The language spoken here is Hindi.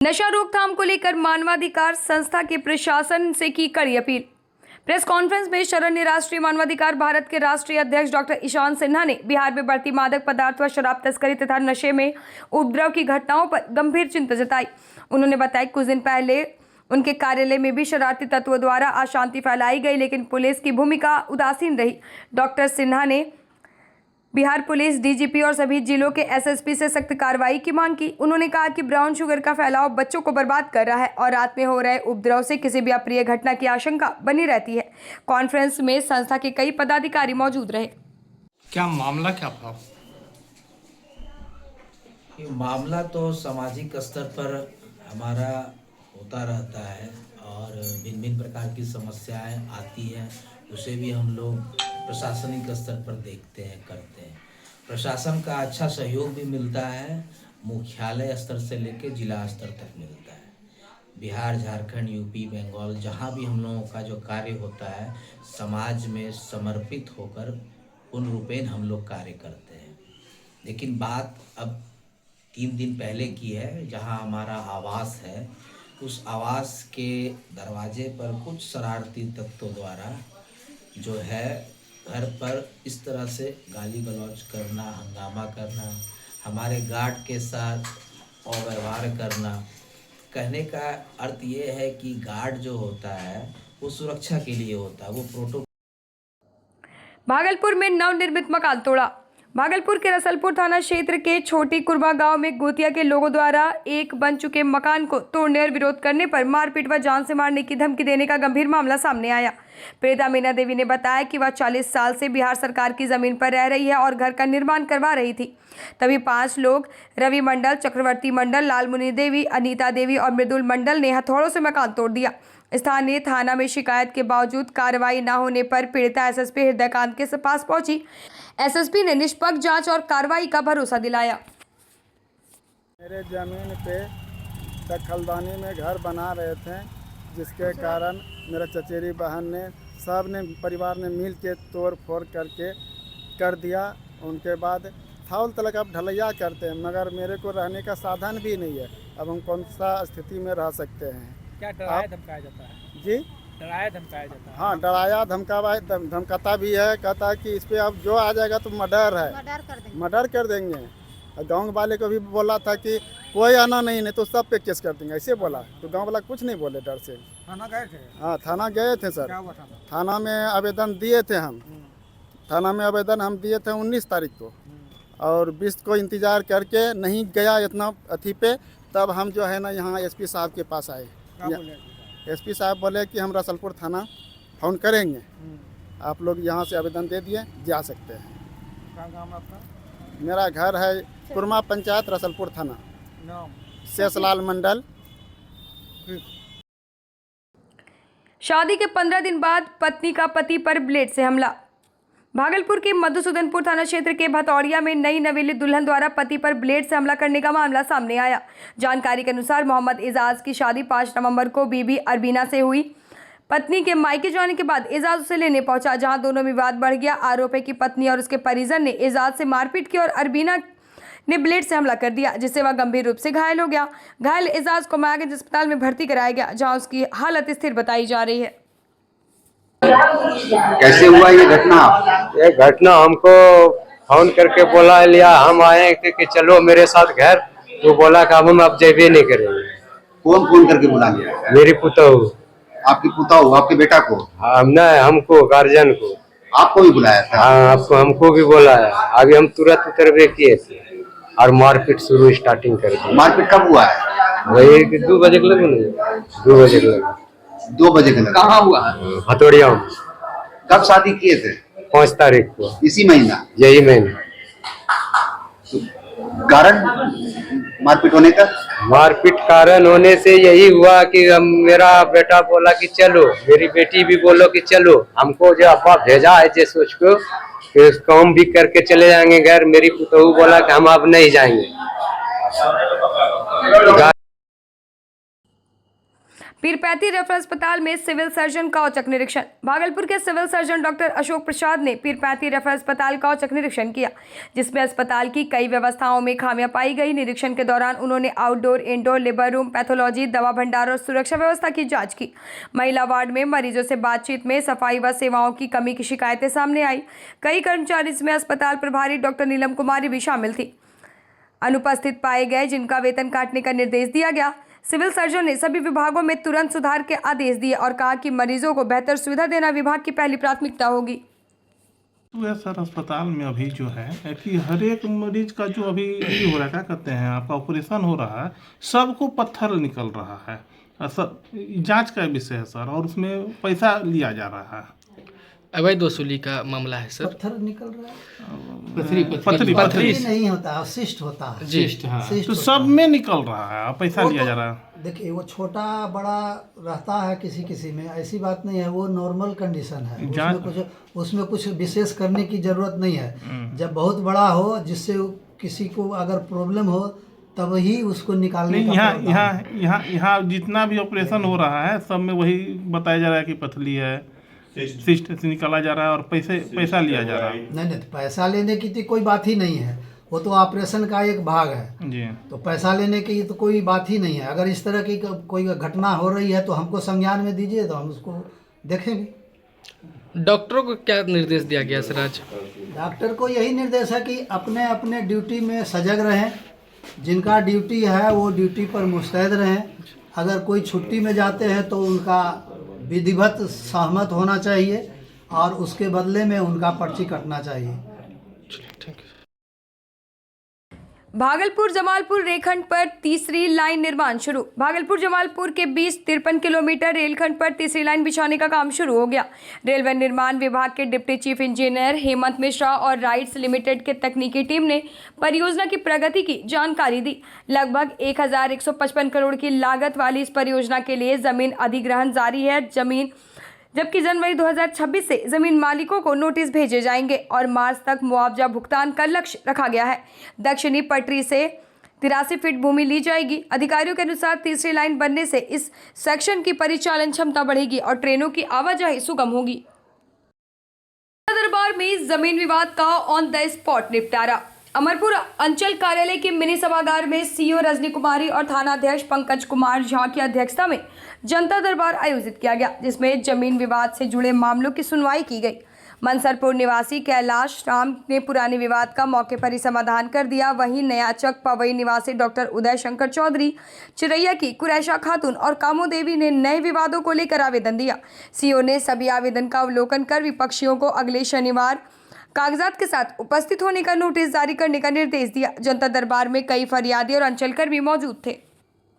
नशा रोकथाम को लेकर मानवाधिकार संस्था के प्रशासन से की कड़ी अपील। प्रेस कॉन्फ्रेंस में शरण्य राष्ट्रीय मानवाधिकार भारत के राष्ट्रीय अध्यक्ष डॉक्टर ईशान सिन्हा ने बिहार में बढ़ती मादक पदार्थ व शराब तस्करी तथा नशे में उपद्रव की घटनाओं पर गंभीर चिंता जताई। उन्होंने बताया कुछ दिन पहले उनके कार्यालय में भी शरारती तत्वों द्वारा अशांति फैलाई गई, लेकिन पुलिस की भूमिका उदासीन रही। डॉक्टर सिन्हा ने बिहार पुलिस, डीजीपी और सभी जिलों के एसएसपी से सख्त कार्रवाई की मांग की। उन्होंने कहा कि ब्राउन शुगर का फैलाव बच्चों को बर्बाद कर रहा है और रात में हो रहे उपद्रव से किसी भी अप्रिय घटना की आशंका बनी रहती है। कॉन्फ्रेंस में संस्था के कई पदाधिकारी मौजूद रहे। क्या मामला क्या था? ये मामला तो सामाजिक स्तर पर हमारा होता रहता है और भिन्न भिन्न प्रकार की समस्याएं आती हैं, उसे भी हम लोग प्रशासनिक स्तर पर देखते हैं, करते हैं। प्रशासन का अच्छा सहयोग भी मिलता है, मुख्यालय स्तर से लेकर जिला स्तर तक मिलता है। बिहार, झारखंड, यूपी, बंगाल, जहाँ भी हम लोगों का जो कार्य होता है, समाज में समर्पित होकर पूर्ण रूपेण हम लोग कार्य करते हैं। लेकिन बात अब 3 दिन पहले की है, जहाँ हमारा आवास है, उस आवास के दरवाजे पर कुछ शरारती तत्वों द्वारा जो है घर पर इस तरह से गाली गलौज करना, हंगामा करना, हमारे गार्ड के साथ अव्यवहार करना। कहने का अर्थ ये है कि गार्ड जो होता है वो सुरक्षा के लिए होता है, वो प्रोटोकॉल। भागलपुर में नवनिर्मित मकान तोड़ा। भागलपुर के रसलपुर थाना क्षेत्र के छोटी कुरबा गांव में गोतिया के लोगों द्वारा एक बन चुके मकान को तोड़ने और विरोध करने पर मारपीट व जान से मारने की धमकी देने का गंभीर मामला सामने आया। पीड़िता मीना देवी ने बताया कि वह 40 साल से बिहार सरकार की जमीन पर रह रही है और घर का निर्माण करवा रही थी। तभी 5 लोग रवि मंडल, चक्रवर्ती मंडल, लालमुनि देवी, अनीता देवी और मृदुल मंडल ने हथौड़ों से मकान तोड़ दिया। स्थानीय थाना में शिकायत के बावजूद कार्रवाई न होने पर पीड़िता एसएसपी हृदयकांत के पास पहुंची। एसएसपी ने निष्पक्ष जांच और कार्रवाई का भरोसा दिलाया। मेरे जमीन पे दखलदानी में घर बना रहे थे, जिसके कारण मेरा चचेरी बहन ने सब ने परिवार ने मिल के तोड़ फोड़ करके कर दिया। उनके बाद थाउल तलक अब ढलैया करते हैं, मगर मेरे को रहने का साधन भी नहीं है। अब हम कौन सा स्थिति में रह सकते हैं? क्या डराया धमकाया जाता है? जी, डराया धमकाया जाता है। हाँ, डराया धमकाता भी है। कहता है कि इस पर अब जो आ जाएगा तो मर्डर है, मर्डर कर देंगे। गाँव वाले को भी बोला था कि कोई आना नहीं तो सब पे केस कर देंगे, ऐसे बोला। तो गाँव वाला कुछ नहीं बोले डर से। थाना गए थे? हाँ, थाना गए थे सर। क्या हुआ थाना में आवेदन दिए थे हम। थाना में आवेदन हम दिए थे 19 तारीख को और 20 को इंतज़ार करके नहीं गया इतना अथी पे। तब हम जो है ना यहाँ एसपी साहब के पास आए। एसपी साहब बोले कि हम रसलपुर थाना फोन करेंगे, आप लोग यहाँ से आवेदन दे दिए, जा सकते हैं। क्या नाम है आपका? मेरा घर है कुरमा पंचायत, रसलपुर थाना, नाम शेषलाल मंडल। शादी के 15 दिन बाद पत्नी का पति पर ब्लेड से हमला। भागलपुर के मधुसूदनपुर थाना क्षेत्र के भतौड़िया में नई नवेली दुल्हन द्वारा पति पर ब्लेड से हमला करने का मामला सामने आया। जानकारी के अनुसार मोहम्मद एजाज की शादी 5 नवंबर को बीबी अरबीना से हुई। पत्नी के मायके जाने के बाद एजाज उसे लेने पहुंचा, जहां दोनों में विवाद बढ़ गया। आरोप है कि पत्नी और उसके परिजन ने एजाज से मारपीट की और अरबीना ने ब्लेड से हमला कर दिया, जिससे वह गंभीर रूप से घायल हो गया। घायल एजाज को मायागंज अस्पताल में भर्ती कराया गया, जहां उसकी हालत स्थिर बताई जा रही है। कैसे हुआ ये घटना? ये घटना हमको फोन करके बोला लिया, हम आए कि चलो मेरे साथ घर। तो बोला कि हम अब जेबे नहीं करेंगे। कौन फोन करके बुला लिया? मेरी पुतहू। आपकी पुतहू, आपके बेटा को? नहीं, हमको, गार्जियन को। आपको भी बुलाया था? हाँ, आपको, हमको भी बोला है। अभी हम तुरंत उतरवे किए थे और मारपीट शुरू स्टार्टिंग कर दी। मारपीट कब हुआ है? वही 2 बजे के लगे, 2 बजे के लगे। 2 बजे के लगे। कहाँ हुआ? भतौड़िया में। कब शादी किए थे? 5 तारीख को। इसी महीना? यही महीना। कारण मारपीट होने का? मारपीट कारण होने से यही हुआ कि मेरा बेटा बोला कि चलो, मेरी बेटी भी बोलो कि चलो। हमको जो अब्बा भेजा है जे सोच को कि काम भी करके चले जाएंगे घर। मेरी पुतहू बोला कि हम अब नहीं जाएंगे। पीरपैंती रेफरल अस्पताल में सिविल सर्जन का औचक निरीक्षण। भागलपुर के civil surgeon doctor Ashok Prasad ने पीरपैंती रेफरल अस्पताल का औचक निरीक्षण किया, जिसमें अस्पताल की कई व्यवस्थाओं में खामियां पाई गई। निरीक्षण के दौरान उन्होंने outdoor, indoor, labour room, pathology, दवा भंडार और सुरक्षा व्यवस्था की जांच की। महिला वार्ड में मरीजों से बातचीत में सफाई व सेवाओं की कमी की शिकायतें सामने आई। कई कर्मचारी इसमें अस्पताल प्रभारी डॉक्टर नीलम कुमारी भी शामिल थी, अनुपस्थित पाए गए, जिनका वेतन काटने का निर्देश दिया गया। सिविल सर्जन ने सभी विभागों में तुरंत सुधार के आदेश दिए और कहा कि मरीजों को बेहतर सुविधा देना विभाग की पहली प्राथमिकता होगी। तो सर अस्पताल में अभी जो है कि हर एक मरीज का जो अभी ये हो रहा है, क्या कहते हैं, आपका ऑपरेशन हो रहा है, सबको पत्थर निकल रहा है। सर जांच का विषय है सर, और उसमें पैसा लिया जा रहा है। अवैध वसूली का मामला है सर। पत्थर निकल रहा है, पथरी नहीं होता है, शिष्ट होता है। शिष्ट, हाँ। तो सब में निकल रहा है, पैसा लिया जा रहा है। देखिए वो छोटा बड़ा रहता है, किसी किसी में ऐसी बात नहीं है, वो नॉर्मल कंडीशन है। उसमें कुछ विशेष करने की जरूरत नहीं है। जब बहुत बड़ा हो, जिससे किसी को अगर प्रॉब्लम हो, तब ही उसको निकालने का। यहाँ जितना भी ऑपरेशन हो रहा है सब में वही बताया जा रहा है कि पथरी है, शिष्ट से निकाला जा रहा है और पैसा लिया जा रहा है। नहीं, पैसा लेने की तो कोई बात ही नहीं है, वो तो ऑपरेशन का एक भाग है जी। तो पैसा लेने की तो कोई बात ही नहीं है। अगर इस तरह की कोई घटना हो रही है तो हमको संज्ञान में दीजिए, तो हम उसको देखेंगे। डॉक्टरों को क्या निर्देश दिया गया सर आज? डॉक्टर को यही निर्देश है कि अपने अपने ड्यूटी में सजग रहें, जिनका ड्यूटी है वो ड्यूटी पर मुस्तैद रहें। अगर कोई छुट्टी में जाते हैं तो उनका विधिवत सहमत होना चाहिए और उसके बदले में उनका पर्ची कटना चाहिए। भागलपुर जमालपुर रेलखंड पर तीसरी लाइन निर्माण शुरू। भागलपुर जमालपुर के बीच 53 किलोमीटर रेलखंड पर तीसरी लाइन बिछाने का काम शुरू हो गया। रेलवे निर्माण विभाग के deputy chief engineer Hemant Mishra और राइट्स लिमिटेड के तकनीकी टीम ने परियोजना की प्रगति की जानकारी दी। लगभग 1155 करोड़ की लागत वाली इस परियोजना के लिए जमीन अधिग्रहण जारी है। जबकि जनवरी 2026 से जमीन मालिकों को नोटिस भेजे जाएंगे और मार्च तक मुआवजा भुगतान का लक्ष्य रखा गया है। दक्षिणी पटरी से 83 फीट भूमि ली जाएगी। अधिकारियों के अनुसार तीसरी लाइन बनने से इस सेक्शन की परिचालन क्षमता बढ़ेगी और ट्रेनों की आवाजाही सुगम होगी। दरबार में जमीन विवाद का ऑन द स्पॉट निपटारा। अमरपुर अंचल कार्यालय के मिनी सभागार में सीओ रजनी कुमारी और थानाध्यक्ष पंकज कुमार झा की अध्यक्षता में जनता दरबार आयोजित किया गया, जिसमें जमीन विवाद से जुड़े मामलों की सुनवाई की गई। मनसरपुर निवासी कैलाश राम ने पुराने विवाद का मौके पर ही समाधान कर दिया। वहीं नयाचक पवई निवासी डॉक्टर उदय शंकर चौधरी, चिरैया की कुरैशा खातून और कामो देवी ने नए विवादों को लेकर आवेदन दिया। सीओ ने सभी आवेदन का अवलोकन कर विपक्षियों को अगले शनिवार कागजात के साथ उपस्थित होने का नोटिस जारी करने का निर्देश दिया। जनता दरबार में कई फरियादी और अंचलकर भी मौजूद थे।